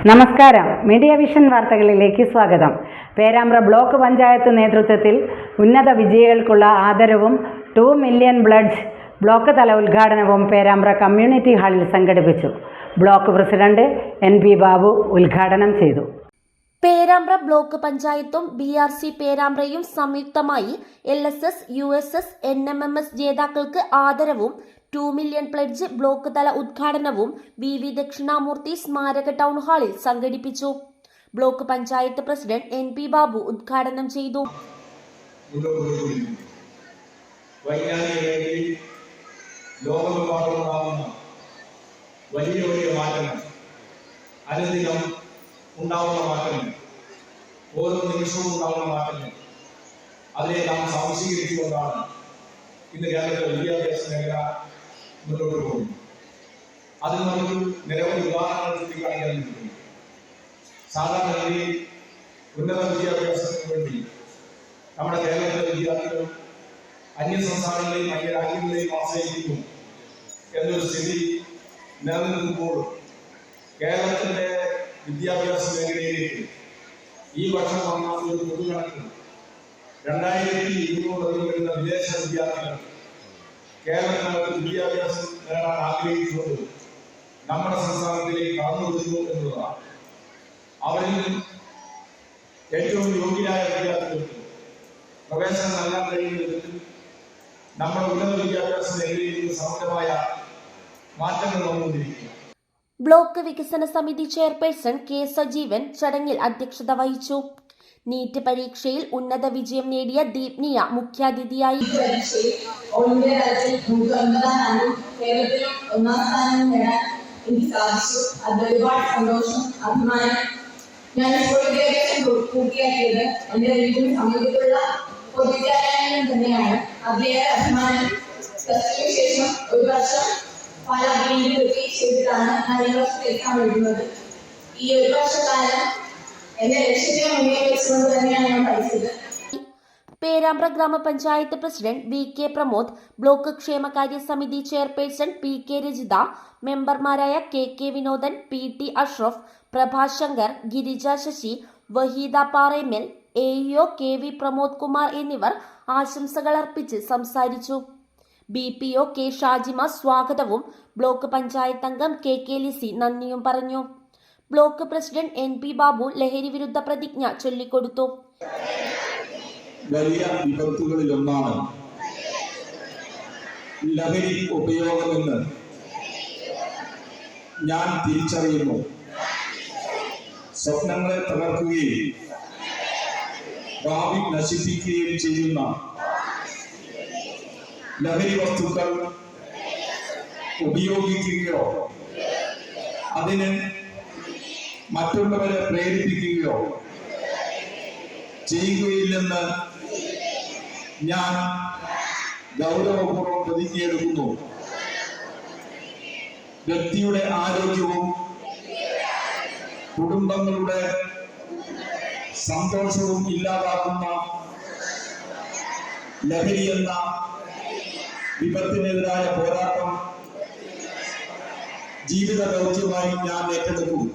നമസ്കാരം. Media vision വാർത്തകളിലേക്ക് സ്വാഗതം. പേരാമ്പ്ര ബ്ലോക്ക് പഞ്ചായത്ത് നേതൃത്വത്തിൽ ഉന്നത വിജയികൾക്കുള്ള ആദരവും 2 മില്യൺ ബ്ലഡ്സ് ബ്ലോക്ക് തല ഉദ്ഘാടനവും പേരാമ്പ്ര കമ്മ്യൂണിറ്റി ഹാളിൽ സംഘടിപ്പിച്ചു. ബ്ലോക്ക് പ്രസിഡന്റ് NP ബാബു ഉദ്ഘാടനം ചെയ്തു. പേരാമ്പ്ര ബ്ലോക്ക് പഞ്ചായത്തും BRC പേരാമ്പ്രയും സംയുക്തമായി LSS, USS, NMMS ജേതാക്കൾക്ക് ആദരവും 2 മില്യൺ പ്ലഡ്ജ് ബ്ലോക്ക് തല ഉദ്ഘാടനവും VV ദക്ഷിണാമൂർത്തി സ്മാരക ടൗൺ ഹാളിൽ സംഘടിപ്പിച്ചു. Block panchayat president NP Babu ഉദ്ഘാടനം ചെയ്തു. ഓരോ നിമിഷവും ഉണ്ടാവുന്ന മാറ്റങ്ങൾ അതിനെ നാം സ്വാംശീകരിച്ചുകൊണ്ടാണ് ഇന്ന് കേരളത്തിലെ വിദ്യാഭ്യാസ മേഖല മുന്നോട്ട് പോകുന്നത്. അതിൽ നമുക്ക് നിരവധി ഉദാഹരണങ്ങൾ ചൂണ്ടിക്കാണിക്കാൻ പറ്റും. സാധാരണ നിലയിൽ ഉന്നത വിദ്യാഭ്യാസത്തിന് വേണ്ടി നമ്മുടെ കേരളത്തിലെ വിദ്യാർത്ഥികൾ അന്യ സംസ്ഥാനങ്ങളെയും അന്യ രാജ്യങ്ങളെയും ആശ്രയിക്കുന്നു എന്നൊരു സ്ഥിതി നിലനിൽക്കുമ്പോൾ കേരളത്തിന്റെ വിദ്യാഭ്യാസ മേഖലയിലേക്ക് ഈ വർഷം വന്ന ഒരു പൊതുകണക്ക് 2200 വരുന്ന വിദേശ വിദ്യാർത്ഥികൾ കേരളത്തിനകത്ത് വിദ്യാഭ്യാസം നേടാൻ ആഗ്രഹിച്ചുകൊണ്ട് നമ്മുടെ സംസ്ഥാനത്തിലേക്ക് കടന്നു വരുന്നു എന്നുള്ളതാണ്. അവരിൽ ഏറ്റവും യോഗ്യരായ വിദ്യാർത്ഥികൾക്ക് പ്രവേശനം നൽകാൻ കഴിയുന്ന വിധത്തിൽ നമ്മുടെ ഉന്നത വിദ്യാഭ്യാസ മേഖലയിൽ സമഗ്രമായ മാറ്റങ്ങൾ വന്നുകൊണ്ടിരിക്കുക. ബ്ലോക്ക് വികസന സമിതി ചെയർപേഴ്സൺ K സജീവൻ ചടങ്ങിൽ അധ്യക്ഷത വഹിച്ചു. നീറ്റ് പരീക്ഷയിൽ ഉന്നത വിജയം നേടിയ ദീപ്നിയ മുഖ്യാതിഥിയായി. ഈ ഒരു വർഷക്കാലം എന്റെ ലക്ഷ്യത്തെ മുന്നേറിച്ചുകൊണ്ട് തന്നെയാണ് ഞാൻ പഠിച്ചത്. പേരാമ്പ്ര ഗ്രാമപഞ്ചായത്ത് പ്രസിഡന്റ് VK പ്രമോദ്, ബ്ലോക്ക് ക്ഷേമകാര്യ സമിതി ചെയർപേഴ്സൺ PK രജിത, മെമ്പർമാരായ KK Vinodan, PT Ashraf, Prabhashankar, Girija Sasi, Waheeda Paremal, AEO KV Pramod Kumar എന്നിവർ ആശംസകൾ അർപ്പിച്ച് സംസാരിച്ചു. BPO K ഷാജിമ സ്വാഗതവും ബ്ലോക്ക് പഞ്ചായത്ത് അംഗം KK ലിസി നന്ദിയും പറഞ്ഞു. ബ്ലോക്ക് പ്രസിഡന്റ് NP ബാബു ലഹരി വിരുദ്ധ പ്രതിജ്ഞ ചൊല്ലിക്കൊടുത്തു. വലിയ വിപത്തുകളിലൊന്നാണ് ലഹരി ഉപയോഗമെന്ന് ഞാൻ തിരിച്ചറിയുന്നു. സ്വപ്നങ്ങളെ തകർക്കുകയും ഭാവി നശിപ്പിക്കുകയും ചെയ്യുന്ന ലഹരി വസ്തുക്കൾ ഉപയോഗിക്കുകയോ അതിന് മറ്റുള്ളവരെ പ്രേരിപ്പിക്കുകയോ ചെയ്യുകയില്ലെന്ന് ഞാൻ ഗൗരവപൂർവ്വം പ്രതിജ്ഞയെടുക്കുന്നു. വ്യക്തിയുടെ ആരോഗ്യവും കുടുംബങ്ങളുടെ സന്തോഷവും ഇല്ലാതാക്കുന്ന ലഹരി എന്ന വിപത്തിനെതിരായ പോരാട്ടം ജീവിത ദൗത്യമായി ഞാൻ ഏറ്റെടുക്കും.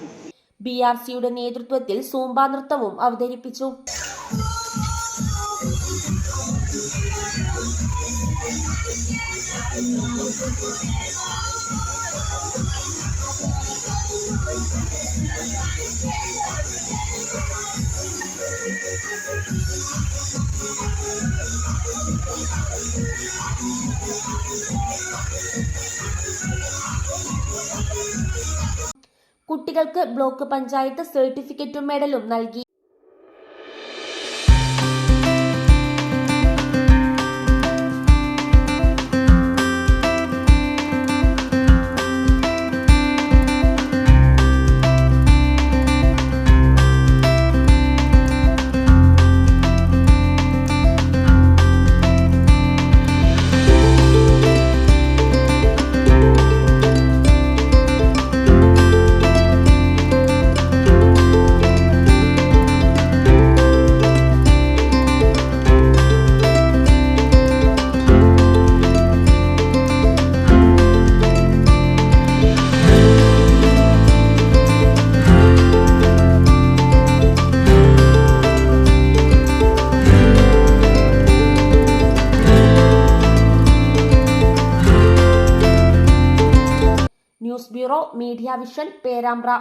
BRCയുടെ നേതൃത്വത്തിൽ സൂംബ നൃത്തവും അവതരിപ്പിച്ചു. കുട്ടികൾക്ക് ബ്ലോക്ക് പഞ്ചായത്ത് സർട്ടിഫിക്കറ്റും മെഡലും നൽകി. News bureau, media vision, Perambra.